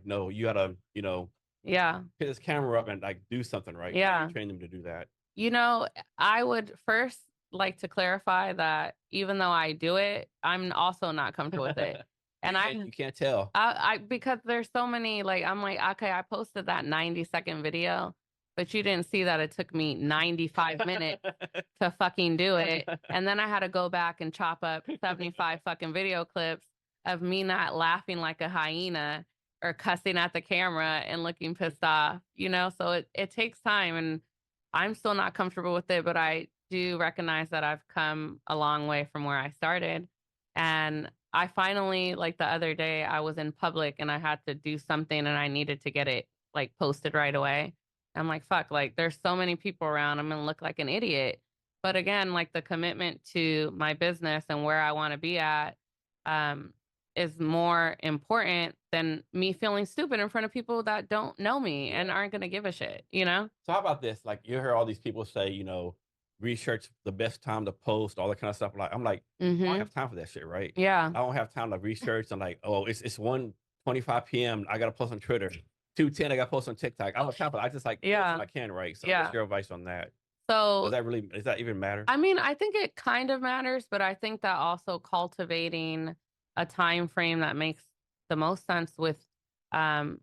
like, no, you gotta, Yeah. pick this camera up and like do something, right? How do you Yeah. train them to do that? You know, I would first like to clarify that even though I do it, I'm also not comfortable with it. And You can't tell. because there's so many, like, I'm like, okay, I posted that 90-second video, but you didn't see that it took me 95 minutes to fucking do it. And then I had to go back and chop up 75 fucking video clips of me not laughing like a hyena or cussing at the camera and looking pissed off, So it takes time and I'm still not comfortable with it, but I do recognize that I've come a long way from where I started. And I finally, like the other day, I was in public and I had to do something and I needed to get it like posted right away. I'm like, fuck, like there's so many people around. I'm going to look like an idiot. But again, like the commitment to my business and where I want to be at um, is more important than me feeling stupid in front of people that don't know me and aren't going to give a shit, you know? So how about this? Like you hear all these people say, research the best time to post, all that kind of stuff. Like I'm like, I don't Mm-hmm. have time for that shit, right? Yeah. I don't have time to research. I'm like, oh, it's 1:25 p.m. I gotta post on Twitter. 2:10, I gotta post on TikTok. I don't have time for I just like post when Yeah. I can, right? So what's Yeah. your advice on that? So, Does that even matter? I mean, I think it kind of matters, but I think that also cultivating a time frame that makes the most sense with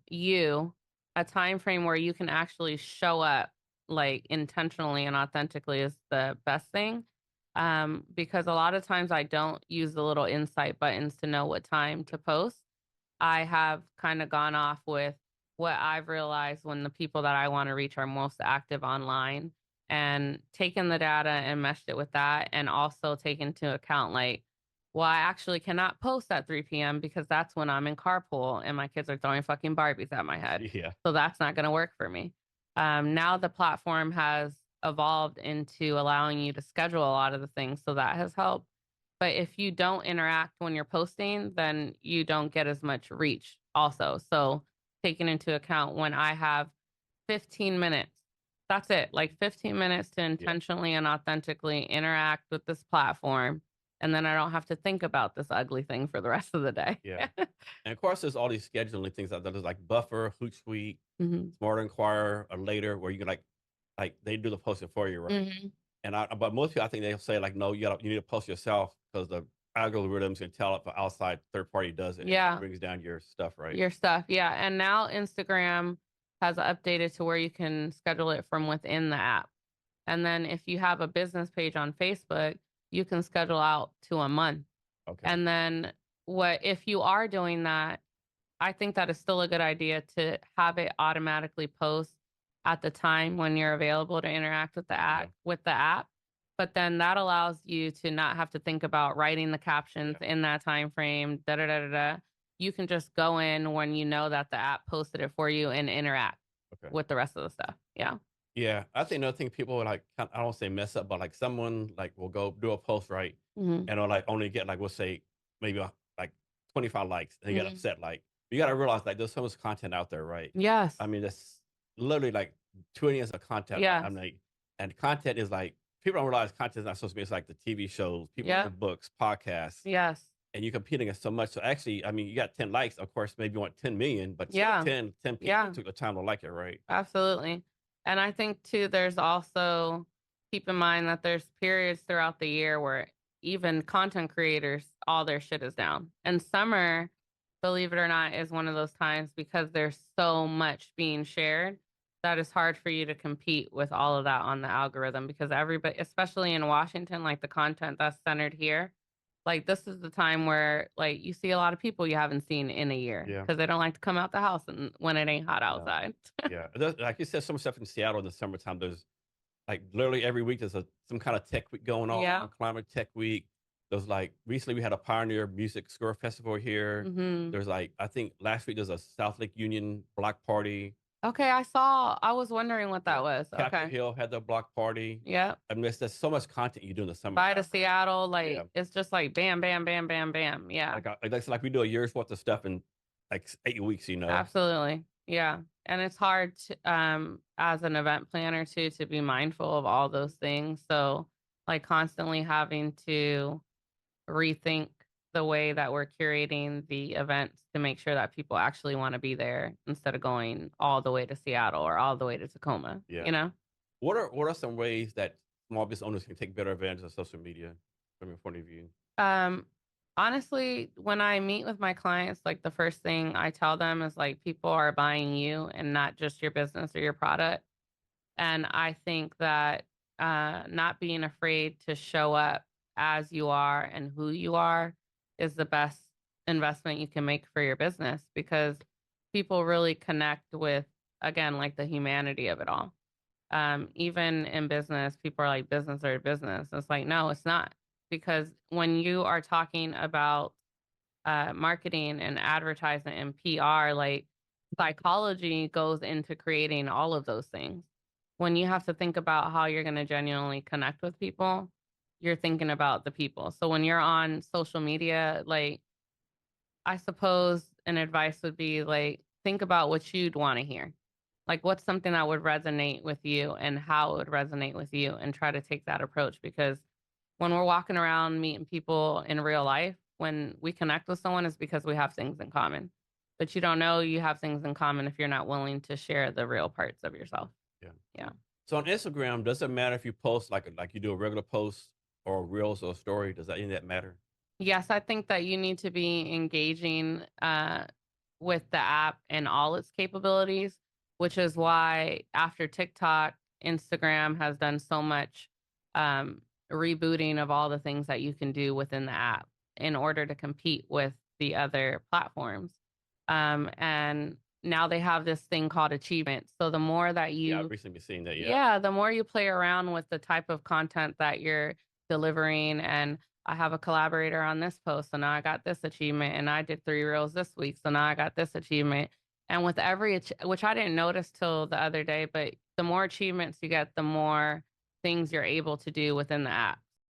you, a time frame where you can actually show up like intentionally and authentically is the best thing. Because a lot of times I don't use the little insight buttons to know what time to post. I have kind of gone off with what I've realized when the people that I want to reach are most active online and taken the data and meshed it with that and also take into account like, well, I actually cannot post at 3 p.m. because that's when I'm in carpool and my kids are throwing fucking Barbies at my head. Yeah. So that's not going to work for me. Now the platform has evolved into allowing you to schedule a lot of the things. So that has helped. But if you don't interact when you're posting, then you don't get as much reach also. So taking into account when I have 15 minutes, that's it. Like 15 minutes to Yeah. intentionally and authentically interact with this platform. And then I don't have to think about this ugly thing for the rest of the day. Yeah. And of course there's all these scheduling things out there. There's like Buffer, Hootsuite, hmm Smart Inquirer, or Later, where you can like they do the posting for you, right? hmm But most people, I think they'll say like, no, you need to post yourself because the algorithms can tell if an outside third party does it and it Yeah. brings down your stuff, right? Your stuff. Yeah. And now Instagram has updated to where you can schedule it from within the app. And then if you have a business page on Facebook, you can schedule out to a month. Okay. And then what if you are doing that, I think that is still a good idea to have it automatically post at the time when you're available to interact with the app. But then that allows you to not have to think about writing the captions in that time frame. Da da da da da. You can just go in when you know that the app posted it for you and interact Okay. with the rest of the stuff. Yeah. Yeah. I think another thing people like, I don't say mess up, but like someone like will go do a post, right? hmm And it'll like only get like, we'll say maybe like 25 likes and they get hmm upset. Like, you got to realize like there's so much content out there, right? Yes. I mean, that's literally like 20 years of content. Yes. I'm like, and content is like, people don't realize content is not supposed to be, it's like the TV shows, people Yeah. write books, podcasts, Yes. and you're competing against so much. So actually, I mean, you got 10 likes, of course, maybe you want 10 million, but still Yeah. 10 people Yeah. took the time to like it, right? Absolutely. And I think too, there's also keep in mind that there's periods throughout the year where even content creators, all their shit is down. And summer, believe it or not, is one of those times because there's so much being shared that it's hard for you to compete with all of that on the algorithm because everybody, especially in Washington, like the content that's centered here, like this is the time where like you see a lot of people you haven't seen in a year Yeah. because they don't like to come out the house and when it ain't hot No. outside. Yeah. Like you said, some stuff in Seattle in the summertime, there's like literally every week there's some kind of tech week going on, Yeah. climate tech week. There's like recently we had a Pioneer Music Score Festival here. hmm There's like I think last week there's a South Lake Union block party. Okay, I was wondering what Yeah. that was. Capitol Okay. Hill had the block party. Yeah. I mean, there's so much content you do in the summer. Bye to Seattle. Yeah. Like it's just like bam, bam, bam, bam, bam. Yeah. Like we do a year's worth of stuff in like 8 weeks, Absolutely. Yeah. And it's hard to, as an event planner too, to be mindful of all those things. So like constantly having to rethink the way that we're curating the events to make sure that people actually want to be there instead of going all the way to Seattle or all the way to Tacoma, Yeah. you know? What are some ways that small business owners can take better advantage of social media from your point of view? Um, honestly, when I meet with my clients, like the first thing I tell them is like people are buying you and not just your business or your product. And I think that not being afraid to show up as you are and who you are is the best investment you can make for your business because people really connect with, again, like the humanity of it all. Even in business, people are like business or business. It's like, no, it's not. Because when you are talking about marketing and advertising and PR, like psychology goes into creating all of those things. When you have to think about how you're going to genuinely connect with people, you're thinking about the people. So when you're on social media, like I suppose an advice would be like, think about what you'd want to hear. Like, what's something that would resonate with you and how it would resonate with you, and try to take that approach. Because when we're walking around meeting people in real life, when we connect with someone, it's because we have things in common. But you don't know you have things in common if you're not willing to share the real parts of yourself. Yeah. Yeah. So on Instagram, does it matter if you post like you do a regular post or reels or a story? Does any of that matter? Yes, I think that you need to be engaging with the app and all its capabilities, which is why after TikTok, Instagram has done so much um, rebooting of all the things that you can do within the app in order to compete with the other platforms. And now they have this thing called achievements. So the more that Yeah, I've you, recently seen that. Yeah. yeah, the more you play around with the type of content that you're delivering. And I have a collaborator on this post, so now I got this achievement, and I did 3 reels this week, so now I got this achievement. And with every which I didn't notice till the other day, but the more achievements you get, the more things you're able to do within the app.